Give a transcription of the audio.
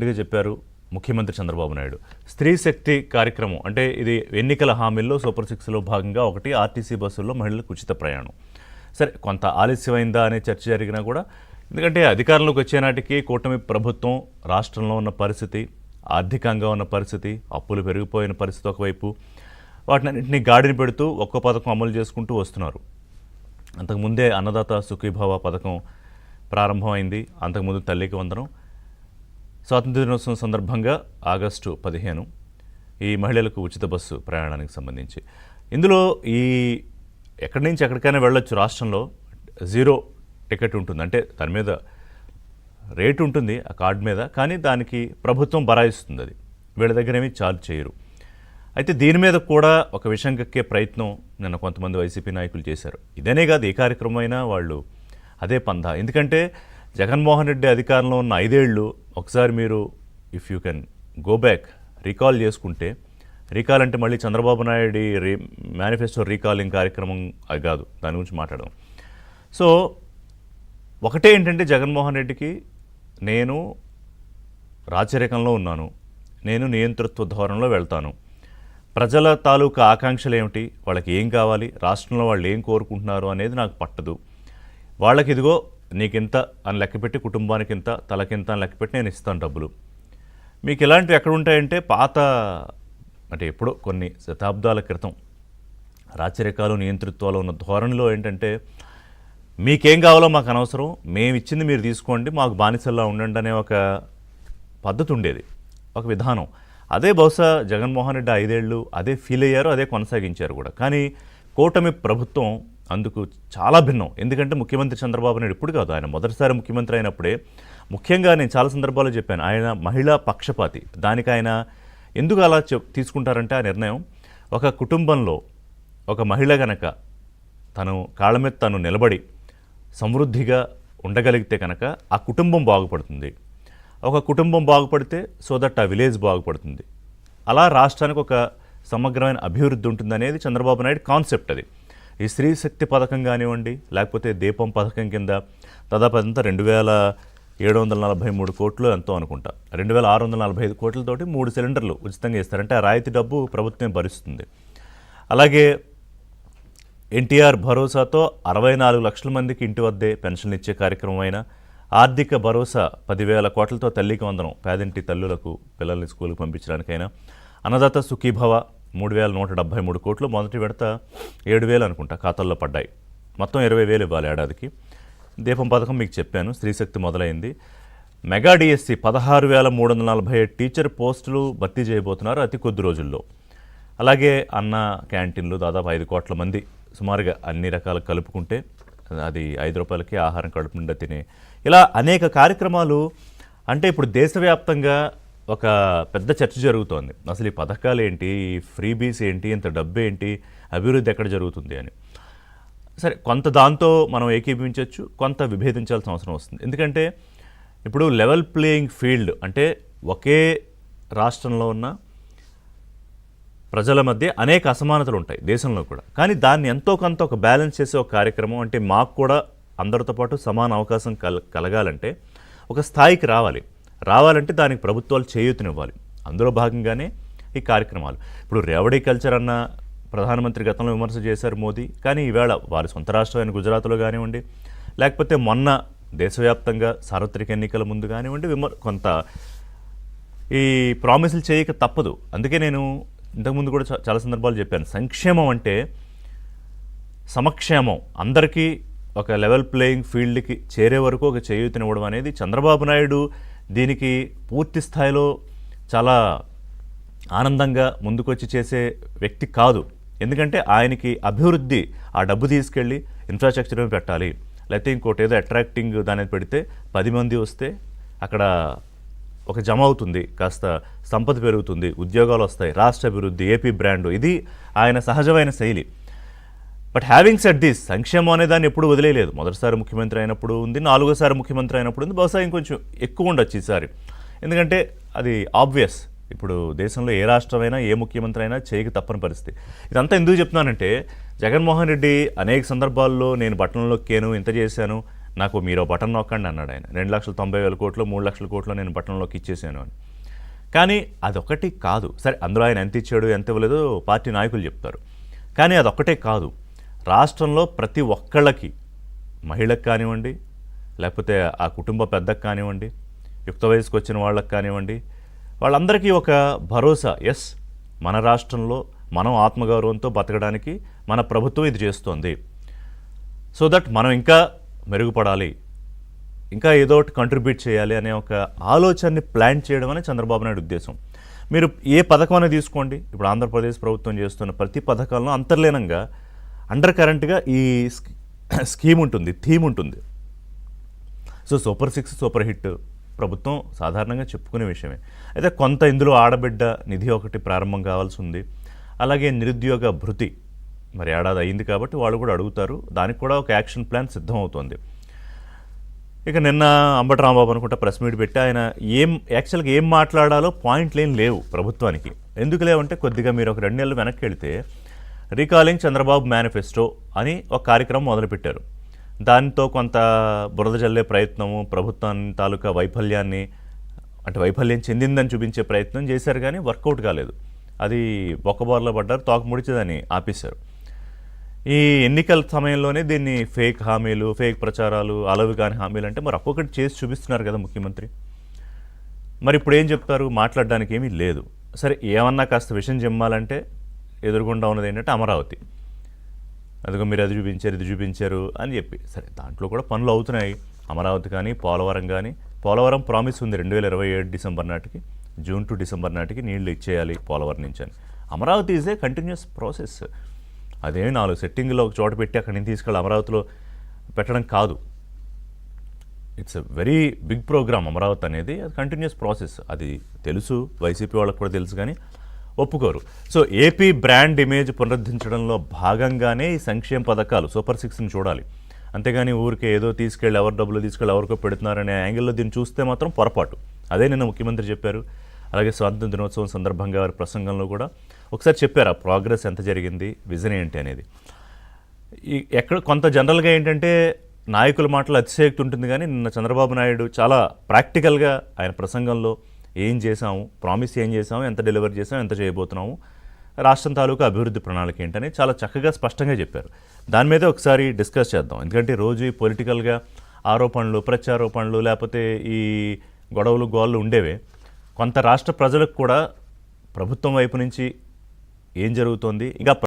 గా చెప్పారు ముఖ్యమంత్రి చంద్రబాబు నాయుడు. స్త్రీ శక్తి కార్యక్రమం అంటే ఇది ఎన్నికల హామీల్లో సూపర్ 6లో భాగంగా ఒకటి ఆర్టీసీ బస్సుల్లో మహిళలకు ఉచిత ప్రయాణం. సరే కొంత ఆలస్యమైందా అనే చర్చ జరిగినా కూడా, ఎందుకంటే అధికారంలోకి వచ్చే నాటికి కూటమి ప్రభుత్వం రాష్ట్రంలో ఉన్న పరిస్థితి, ఆర్థికంగా ఉన్న పరిస్థితి, అప్పులు పెరిగిపోయిన పరిస్థితి ఒకవైపు, వాటినన్నింటినీ గాడిని పెడుతూ ఒక్కో పథకం అమలు చేసుకుంటూ వస్తున్నారు. అంతకుముందే అన్నదాత సుఖీభవ పథకం ప్రారంభమైంది. అంతకుముందు తల్లికి వందనం. స్వాతంత్ర దినోత్సవం సందర్భంగా ఆగస్టు 15 ఈ మహిళలకు ఉచిత బస్సు ప్రయాణానికి సంబంధించి. ఇందులో ఈ ఎక్కడి నుంచి ఎక్కడికైనా వెళ్ళొచ్చు, రాష్ట్రంలో జీరో టికెట్ ఉంటుంది. అంటే దాని మీద రేటు ఉంటుంది ఆ కార్డు మీద, కానీ దానికి ప్రభుత్వం బరాయిస్తుంది. అది వీళ్ళ దగ్గర ఏమీ ఛార్జ్ చేయరు. అయితే దీని మీద కూడా ఒక విషయం కక్కే ప్రయత్నం నిన్న కొంతమంది వైసీపీ నాయకులు చేశారు. ఇదనే కాదు, ఏ కార్యక్రమం అయినా వాళ్ళు అదే పందా. ఎందుకంటే జగన్మోహన్ రెడ్డి అధికారంలో ఉన్న 5 ఏళ్ళు ఒకసారి మీరు if you can go back recall చేసుకుంటే, రీకాల్ అంటే మళ్ళీ చంద్రబాబు నాయుడు మేనిఫెస్టో రీకాలింగ్ కార్యక్రమం అది కాదు, దాని గురించి మాట్లాడదాం. సో ఒకటే ఏంటంటే, జగన్మోహన్ రెడ్డికి నేను రాచరికంలో ఉన్నాను, నేను నియంతృత్వ ధోరణిలో వెళ్తాను, ప్రజల తాలూకా ఆకాంక్షలు ఏమిటి, వాళ్ళకి ఏం కావాలి, రాష్ట్రంలో వాళ్ళు ఏం కోరుకుంటున్నారు అనేది నాకు పట్టదు, వాళ్ళకి ఇదిగో నీకింత అని లెక్కపెట్టి, కుటుంబానికి ఇంత, తలకింత అని లెక్కపెట్టి నేను ఇస్తాను డబ్బులు. మీకు ఇలాంటివి ఎక్కడ ఉంటాయంటే, పాత అంటే ఎప్పుడో కొన్ని శతాబ్దాల క్రితం రాచరికాలు నియంతృత్వాలు ఉన్న ధోరణిలో ఏంటంటే, మీకేం కావాలో మాకు అనవసరం, మేము ఇచ్చింది మీరు తీసుకోండి, మాకు బానిసల్లా ఉండండి అనే ఒక పద్ధతి ఉండేది, ఒక విధానం. అదే బహుశా జగన్మోహన్ రెడ్డి 5 ఏళ్ళు అదే ఫీల్ అయ్యారు, అదే కొనసాగించారు కూడా. కానీ కూటమి ప్రభుత్వం అందుకు చాలా భిన్నం. ఎందుకంటే ముఖ్యమంత్రి చంద్రబాబు నాయుడు ఇప్పుడు కాదు, ఆయన మొదటిసారి ముఖ్యమంత్రి అయినప్పుడే, ముఖ్యంగా నేను చాలా సందర్భాల్లో చెప్పాను, ఆయన మహిళా పక్షపాతి. దానికి ఆయన ఎందుకు అలా తీసుకుంటారంటే, ఆ నిర్ణయం, ఒక కుటుంబంలో ఒక మహిళ గనక తను కాళ్ళ మీద తను నిలబడి సమృద్ధిగా ఉండగలిగితే కనుక ఆ కుటుంబం బాగుపడుతుంది. ఒక కుటుంబం బాగుపడితే సో దట్ ఆ విలేజ్ బాగుపడుతుంది. అలా రాష్ట్రానికి ఒక సమగ్రమైన అభివృద్ధి ఉంటుందనేది చంద్రబాబు నాయుడు కాన్సెప్ట్. అది ఈ స్త్రీ శక్తి పథకం కానివ్వండి, లేకపోతే దీపం పథకం కింద దాదాపు అంతా 2743 కోట్లు ఎంతో అనుకుంటా, 2645 కోట్లతోటి 3 సిలిండర్లు ఉచితంగా ఇస్తారంటే ఆ రాయితీ డబ్బు ప్రభుత్వం భరిస్తుంది. అలాగే ఎన్టీఆర్ భరోసాతో 64 లక్షల మందికి ఇంటి వద్దే పెన్షన్లు ఇచ్చే కార్యక్రమం అయినా, ఆర్థిక భరోసా 10,000 కోట్లతో తల్లికి వందనం పేదింటి తల్లులకు పిల్లల్ని స్కూల్కి పంపించడానికైనా, అన్నదాత సుఖీభవ 3,173 కోట్లు, మొదటి విడత 7,000 అనుకుంటా ఖాతాల్లో పడ్డాయి, మొత్తం 20,000 ఇవ్వాలి ఏడాదికి. దీపం పథకం మీకు చెప్పాను, స్త్రీశక్తి మొదలైంది. మెగా డిఎస్సి 16,347 టీచర్ పోస్టులు భర్తీ చేయబోతున్నారు అతి కొద్ది రోజుల్లో. అలాగే అన్న క్యాంటీన్లు దాదాపు 5 కోట్ల మంది సుమారుగా అన్ని రకాలు కలుపుకుంటే అది 5 రూపాయలకి ఆహారం కడుపు నిండా తినే, ఇలా అనేక కార్యక్రమాలు. అంటే ఇప్పుడు దేశవ్యాప్తంగా ఒక పెద్ద చర్చ జరుగుతోంది, అసలు ఈ పథకాలు ఏంటి, ఈ ఫ్రీబీస్ ఏంటి, ఇంత డబ్బు ఏంటి, అభివృద్ధి ఎక్కడ జరుగుతుంది అని. సరే, కొంత దాంతో మనం ఏకీభవించవచ్చు, కొంత విభేదించాల్సిన అవసరం వస్తుంది. ఎందుకంటే ఇప్పుడు లెవెల్ ప్లేయింగ్ ఫీల్డ్ అంటే ఒకే రాష్ట్రంలో ఉన్న ప్రజల మధ్య అనేక అసమానతలు ఉంటాయి దేశంలో కూడా. కానీ దాన్ని ఎంతో కొంత ఒక బ్యాలెన్స్ చేసే ఒక కార్యక్రమం, అంటే మాకు కూడా అందరితో పాటు సమాన అవకాశం కలగాలంటే ఒక స్థాయికి రావాలంటే దానికి ప్రభుత్వాలు చేయూతనివ్వాలి. అందులో భాగంగానే ఈ కార్యక్రమాలు. ఇప్పుడు రేవడీ కల్చర్ అన్న ప్రధానమంత్రి గతంలో విమర్శ చేశారు మోదీ, కానీ ఈవేళ వారి సొంత రాష్ట్రమైన గుజరాత్లో కానివ్వండి, లేకపోతే మొన్న దేశవ్యాప్తంగా సార్వత్రిక ఎన్నికల ముందు కానివ్వండి, కొంత ఈ ప్రామిసులు చేయక తప్పదు. అందుకే నేను ఇంతకుముందు కూడా చాలా సందర్భాలు చెప్పాను, సంక్షేమం అంటే సమక్షేమం, అందరికీ ఒక లెవెల్ ప్లేయింగ్ ఫీల్డ్కి చేరే వరకు ఒక చేయూతనివ్వడం అనేది చంద్రబాబు నాయుడు దీనికి పూర్తి స్థాయిలో చాలా ఆనందంగా ముందుకొచ్చి చేసే వ్యక్తి కాదు. ఎందుకంటే ఆయనకి అభివృద్ధి, ఆ డబ్బు తీసుకెళ్ళి ఇన్ఫ్రాస్ట్రక్చర్ పెట్టాలి, లేకపోతే ఇంకోటి ఏదో అట్రాక్టింగ్ దాని పెడితే 10 మంది వస్తే అక్కడ ఒక జమ అవుతుంది, కాస్త సంపద పెరుగుతుంది, ఉద్యోగాలు వస్తాయి, రాష్ట్ర అభివృద్ధి, ఏపీ బ్రాండు, ఇది ఆయన సహజమైన శైలి. బట్ హ్యావింగ్ సెడ్ దిస్, సంక్షేమం అనే దాన్ని ఎప్పుడు వదిలేయలేదు. మొదటిసారి ముఖ్యమంత్రి అయినప్పుడు ఉంది, 4వసారి ముఖ్యమంత్రి అయినప్పుడు ఉంది, బహుశా ఇంకొంచెం ఎక్కువ ఉండొచ్చు ఈసారి. ఎందుకంటే అది ఆబ్వియస్, ఇప్పుడు దేశంలో ఏ రాష్ట్రమైనా ఏ ముఖ్యమంత్రి అయినా చేయక తప్పని పరిస్థితి. ఇదంతా ఎందుకు చెప్తున్నానంటే, జగన్మోహన్ రెడ్డి అనేక సందర్భాల్లో నేను బట్టలను నొక్కాను, ఇంత చేశాను, నాకు మీరు బటన్ నొక్కండి అన్నాడు ఆయన. 2,90,000 కోట్లు 3,00,000 కోట్లు నేను బటన్లోకి ఇచ్చేసాను అని. కానీ అదొకటి కాదు. సరే అందులో ఆయన ఎంత ఇచ్చాడు ఎంత ఇవ్వలేదో పార్టీ నాయకులు చెప్తారు. కానీ అదొక్కటే కాదు. రాష్ట్రంలో ప్రతి ఒక్కళ్ళకి, మహిళకు కానివ్వండి, లేకపోతే ఆ కుటుంబ పెద్దకు కానివ్వండి, యుక్త వయసుకు వచ్చిన వాళ్ళకి కానివ్వండి, వాళ్ళందరికీ ఒక భరోసా, ఎస్ మన రాష్ట్రంలో మనం ఆత్మగౌరవంతో బతకడానికి మన ప్రభుత్వం ఇది చేస్తోంది. సో దట్ మనం ఇంకా మెరుగుపడాలి, ఇంకా ఏదో ఒకటి కంట్రిబ్యూట్ చేయాలి అనే ఒక ఆలోచనని ప్లాన్ చేయడం అనే చంద్రబాబు నాయుడు ఉద్దేశం. మీరు ఏ పథకం అనేది తీసుకోండి, ఇప్పుడు ఆంధ్రప్రదేశ్ ప్రభుత్వం చేస్తున్న ప్రతి పథకాలను అంతర్లీనంగా అండర్ కరెంట్గా ఈ స్కీమ్ ఉంటుంది, థీమ్ ఉంటుంది. సో సూపర్ 6 సూపర్ హిట్ ప్రభుత్వం సాధారణంగా చెప్పుకునే విషయమే. అయితే కొంత ఇందులో ఆడబిడ్డ నిధి ఒకటి ప్రారంభం కావాల్సి ఉంది. అలాగే నిరుద్యోగ భృతి మరి ఏడాది అయింది కాబట్టి వాళ్ళు కూడా అడుగుతారు, దానికి కూడా ఒక యాక్షన్ ప్లాన్ సిద్ధం అవుతుంది. ఇక నిన్న అంబటి రాంబాబు అనుకుంటా ప్రెస్ మీట్ పెట్టి ఆయన యాక్చువల్గా ఏం మాట్లాడాలో పాయింట్లు ఏం లేవు ప్రభుత్వానికి. ఎందుకు లేవంటే కొద్దిగా మీరు ఒక 2 నెలలు వెనక్కి వెళితే రీకాలింగ్ చంద్రబాబు మేనిఫెస్టో అని ఒక కార్యక్రమం మొదలుపెట్టారు. దాంతో కొంత బురద జల్లే ప్రయత్నము, ప్రభుత్వం తాలూకా వైఫల్యాన్ని, అంటే వైఫల్యం చెందిందని చూపించే ప్రయత్నం చేశారు, కానీ వర్కౌట్ కాలేదు. అది బొక్కబోర్లో పడ్డారు, తోక ముడిచేదని ఆపేశారు. ఈ ఎన్నికల సమయంలోనే దీన్ని ఫేక్ హామీలు, ఫేక్ ప్రచారాలు, అలవి కాని హామీలు అంటే మరి ఒక్కొక్కటి చేసి చూపిస్తున్నారు కదా ముఖ్యమంత్రి. మరి ఇప్పుడు ఏం చెప్తారు? మాట్లాడడానికి ఏమీ లేదు. సరే ఏమన్నా కాస్త విషయం చెమ్మాలంటే ఎదురుగుండా ఉన్నది ఏంటంటే అమరావతి. అదిగో మీరు అది చూపించారు, ఇది చూపించారు అని చెప్పి, సరే దాంట్లో కూడా పనులు అవుతున్నాయి. అమరావతి కానీ పోలవరం కానీ, పోలవరం ప్రామిస్ ఉంది 2027 డిసెంబర్ నాటికి, జూన్ టు డిసెంబర్ నాటికి నీళ్లు ఇచ్చేయాలి పోలవరం నుంచి అని. Amaravati is a continuous process. అదేమి 4 సెట్టింగ్లో ఒక చోట పెట్టి అక్కడి నుంచి తీసుకెళ్ళి అమరావతిలో పెట్టడం కాదు. It's a very big programme Amaravati అనేది. అది కంటిన్యూస్ ప్రాసెస్, అది తెలుసు, వైసీపీ వాళ్ళకి కూడా తెలుసు, కానీ ఒప్పుకోరు. సో ఏపీ బ్రాండ్ ఇమేజ్ పునరుద్ధరించడంలో భాగంగానే ఈ సంక్షేమ పథకాలు సూపర్ 6ని చూడాలి. అంతేగాని ఊరికే ఏదో తీసుకెళ్ళి ఎవరు డబ్బులు తీసుకెళ్ళి ఎవరికో పెడుతున్నారనే యాంగిల్లో దీన్ని చూస్తే మాత్రం పొరపాటు. అదే నిన్న ముఖ్యమంత్రి చెప్పారు. అలాగే స్వాతంత్ర దినోత్సవం సందర్భంగా వారి ప్రసంగంలో కూడా ఒకసారి చెప్పారు ఆ ప్రోగ్రెస్ ఎంత జరిగింది, విజన్ ఏంటి అనేది. ఎక్కడ కొంత జనరల్గా ఏంటంటే నాయకుల మాటలు అతిశయోక్తి ఉంటుంది, కానీ నిన్న చంద్రబాబు నాయుడు చాలా ప్రాక్టికల్గా ఆయన ప్రసంగంలో ఏం చేసాము, ప్రామిస్ ఏం చేసాము, ఎంత డెలివరీ చేసాము, ఎంత చేయబోతున్నాము, రాష్ట్రం తాలూకా అభివృద్ధి ప్రణాళిక ఏంటని చాలా చక్కగా స్పష్టంగా చెప్పారు. దాని మీద ఒకసారి డిస్కస్ చేద్దాం. ఎందుకంటే రోజు ఈ పొలిటికల్గా ఆరోపణలు, ప్రత్యారోపణలు, లేకపోతే ఈ గొడవలు గోళ్ళు ఉండేవే. కొంత రాష్ట్ర ప్రజలకు కూడా ప్రభుత్వం వైపు నుంచి ఏం జరుగుతోంది, ఇంకా